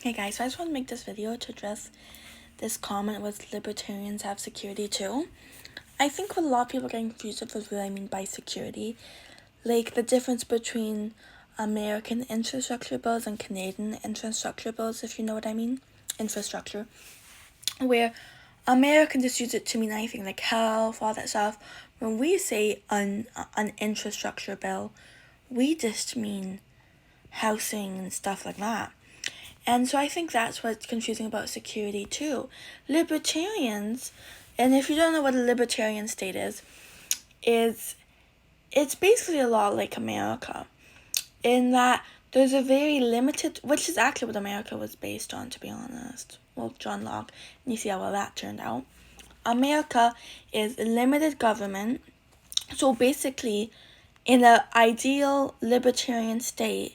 Hey guys, so I just want to make this video to address this comment with libertarians have security too. I think what a lot of people are getting confused with is what I mean by security. Like the difference between American infrastructure bills and Canadian infrastructure bills, if you know what I mean. Infrastructure. Where Americans just use it to mean anything like health, all that stuff. When we say an infrastructure bill, we just mean housing and stuff like that. And so I think that's what's confusing about security too. Libertarians, and if you don't know what a libertarian state is it's basically a lot like America, in that there's a very limited, which is actually what America was based on, to be honest. Well, John Locke, and you see how well that turned out. America is limited government, so basically, in an ideal libertarian state,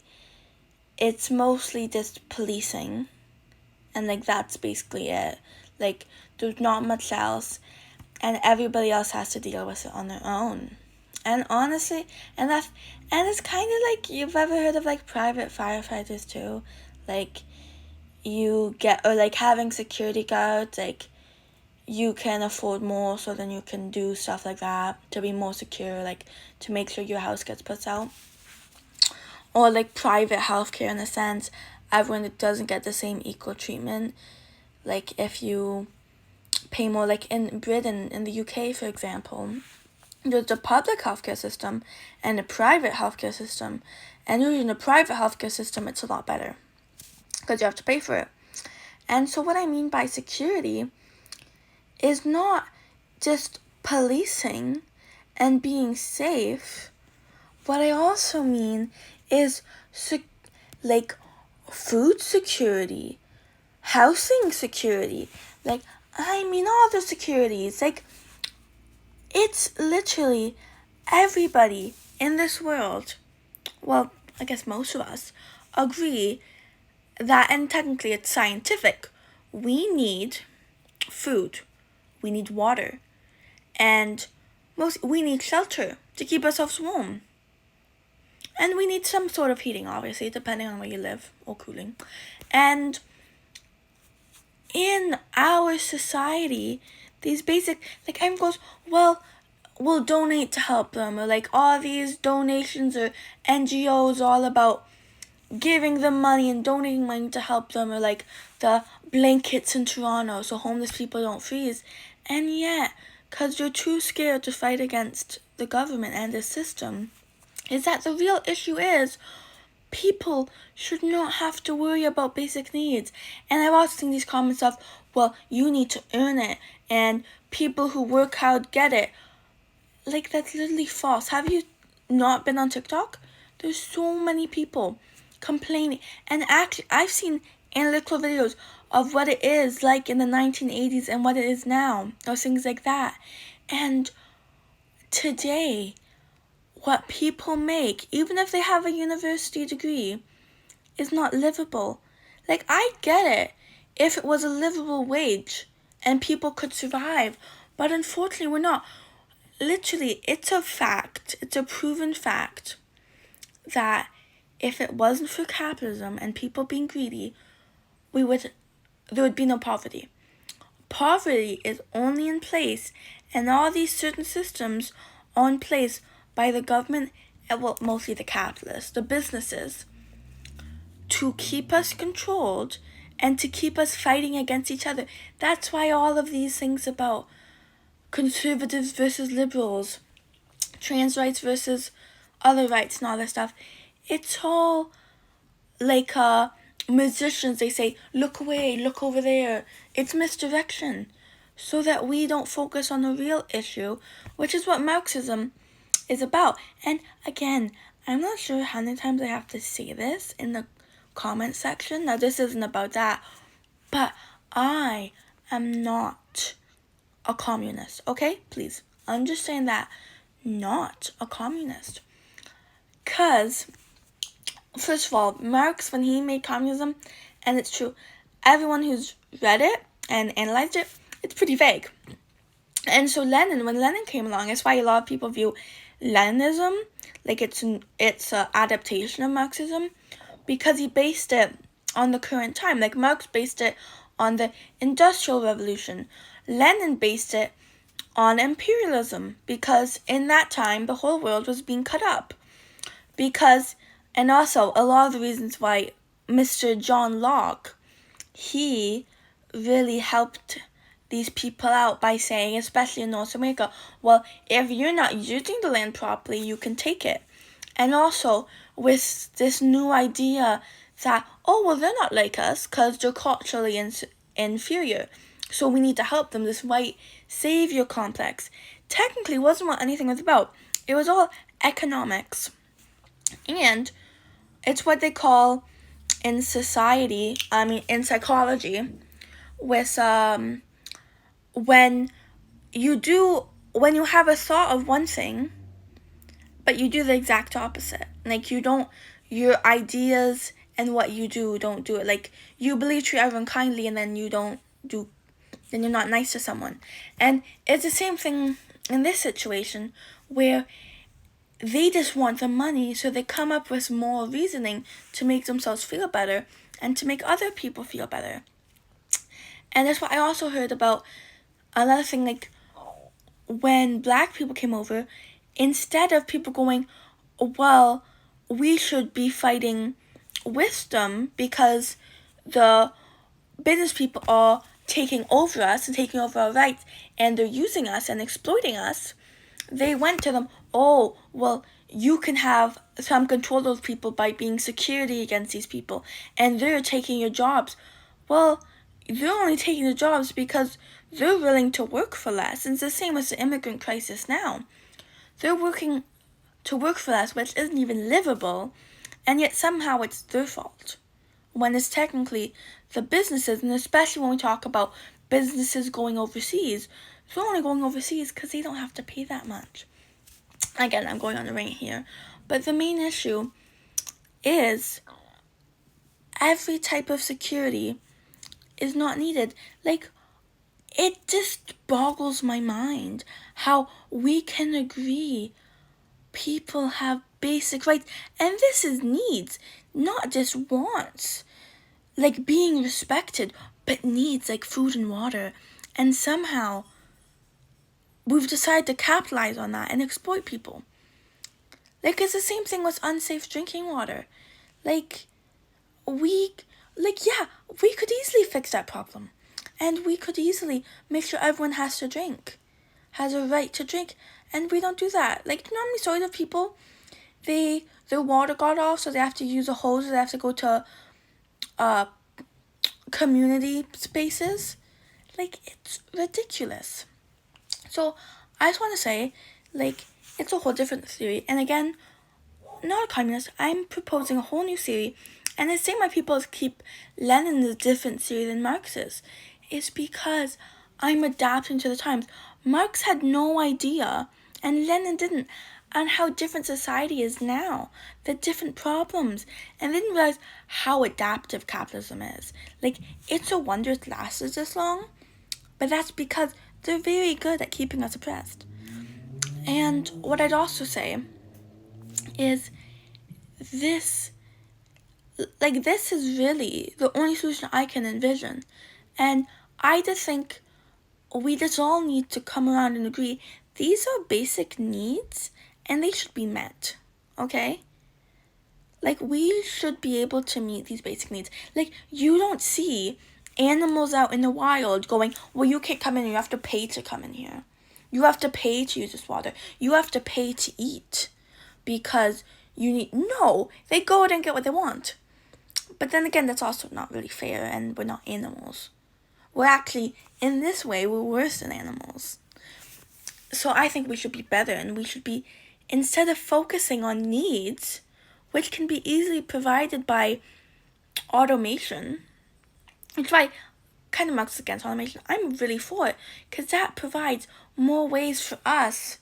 it's mostly just policing, and like that's basically it. Like there's not much else, and everybody else has to deal with it on their own. And honestly, and it's kind of like, you've ever heard of like private firefighters too, like you get, or like having security guards, like you can afford more, so then you can do stuff like that to be more secure, like to make sure your house gets put out. Or like private healthcare, in a sense, everyone doesn't get the same equal treatment. Like if you pay more, like in Britain, in the UK for example, there's a public healthcare system and a private healthcare system, and usually in the private healthcare system it's a lot better because you have to pay for it. And so what I mean by security is not just policing and being safe. What I also mean is like food security, housing security, like I mean all the securities. Like it's literally everybody in this world, well, I guess most of us, agree that, and technically it's scientific, we need food, we need water, and we need shelter to keep ourselves warm. And we need some sort of heating, obviously, depending on where you live, or cooling. And in our society, these basic, like everyone goes, well, we'll donate to help them, or like all these donations or NGOs all about giving them money and donating money to help them, or like the blankets in Toronto so homeless people don't freeze. And yet, because you're too scared to fight against the government and the system, is that the real issue is people should not have to worry about basic needs. And I've also seen these comments of, well, you need to earn it, and people who work hard get it. Like, that's literally false. Have you not been on TikTok? There's so many people complaining. And actually, I've seen analytical videos of what it is like in the 1980s and what it is now, or things like that. And today, what people make, even if they have a university degree, is not livable. Like, I get it if it was a livable wage and people could survive, but unfortunately we're not. Literally, it's a fact, it's a proven fact, that if it wasn't for capitalism and people being greedy, there would be no poverty. Poverty is only in place, and all these certain systems are in place by the government, and well, mostly the capitalists, the businesses, to keep us controlled and to keep us fighting against each other. That's why all of these things about conservatives versus liberals, trans rights versus other rights and all that stuff, it's all like musicians, they say, look away, look over there. It's misdirection, so that we don't focus on the real issue, which is what Marxism is about. And again, I'm not sure how many times I have to say this in the comment section. Now, this isn't about that, but I am not a communist, okay? Please understand that. Not a communist. Because, first of all, Marx, when he made communism, and it's true, everyone who's read it and analyzed it, it's pretty vague. And so Lenin, when Lenin came along, that's why a lot of people view Leninism like it's an adaptation of Marxism, because he based it on the current time. Like Marx based it on the Industrial Revolution. Lenin based it on imperialism, because in that time the whole world was being cut up. And also a lot of the reasons why Mr. John Locke, he really helped these people out by saying, especially in North America, well, if you're not using the land properly, you can take it. And also with this new idea that, oh, well, they're not like us because they're culturally inferior, so we need to help them. This white savior complex technically wasn't what anything was about. It was all economics. And it's what they call in psychology, with when you have a thought of one thing, but you do the exact opposite. Like your ideas and what you do don't do it. Like you believe treat everyone kindly, and then then you're not nice to someone. And it's the same thing in this situation, where they just want the money, so they come up with moral reasoning to make themselves feel better and to make other people feel better. And that's what I also heard about another thing, like when black people came over, instead of people going, well, we should be fighting with them because the business people are taking over us and taking over our rights, and they're using us and exploiting us, they went to them, oh, well, you can have some control of people by being security against these people, and they're taking your jobs. Well, they're only taking the jobs because they're willing to work for less. And it's the same with the immigrant crisis now. They're working to work for less, which isn't even livable, and yet somehow it's their fault, when it's technically the businesses. And especially when we talk about businesses going overseas, they're only going overseas because they don't have to pay that much. Again, I'm going on a rant here, but the main issue is every type of security is not needed. Like, it just boggles my mind how we can agree people have basic rights, and this is needs, not just wants, like being respected, but needs like food and water. And somehow we've decided to capitalize on that and exploit people. Like, it's the same thing with unsafe drinking water. We could easily fix that problem. And we could easily make sure everyone has a right to drink. And we don't do that. Like, do you know how many stories of people, their water got off, so they have to use a hose, they have to go to community spaces? Like, it's ridiculous. So I just want to say, like, it's a whole different theory. And again, not a communist, I'm proposing a whole new theory. And the same why people keep Lenin a different theory than Marx's. It's because I'm adapting to the times. Marx had no idea, and Lenin didn't, on how different society is now, the different problems, and didn't realize how adaptive capitalism is. Like, it's a wonder it lasted this long, but that's because they're very good at keeping us oppressed. And what I'd also say is this is really the only solution I can envision. And I just think we just all need to come around and agree these are basic needs and they should be met, okay? Like, we should be able to meet these basic needs. Like, you don't see animals out in the wild going, well, you can't come in here, you have to pay to come in here. You have to pay to use this water. You have to pay to eat because no, they go out and get what they want. But then again, that's also not really fair, and we're not animals. We're actually, in this way, we're worse than animals. So I think we should be better, and we should be, instead of focusing on needs, which can be easily provided by automation, which is why kind of Marx against automation. I'm really for it, because that provides more ways for us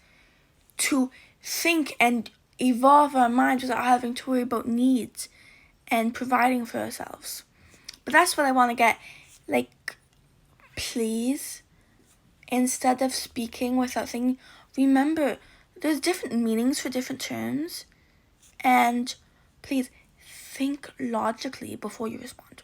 to think and evolve our minds without having to worry about needs and providing for ourselves. But that's what I want to get. Like, please, instead of speaking without thinking, remember there's different meanings for different terms, and please think logically before you respond.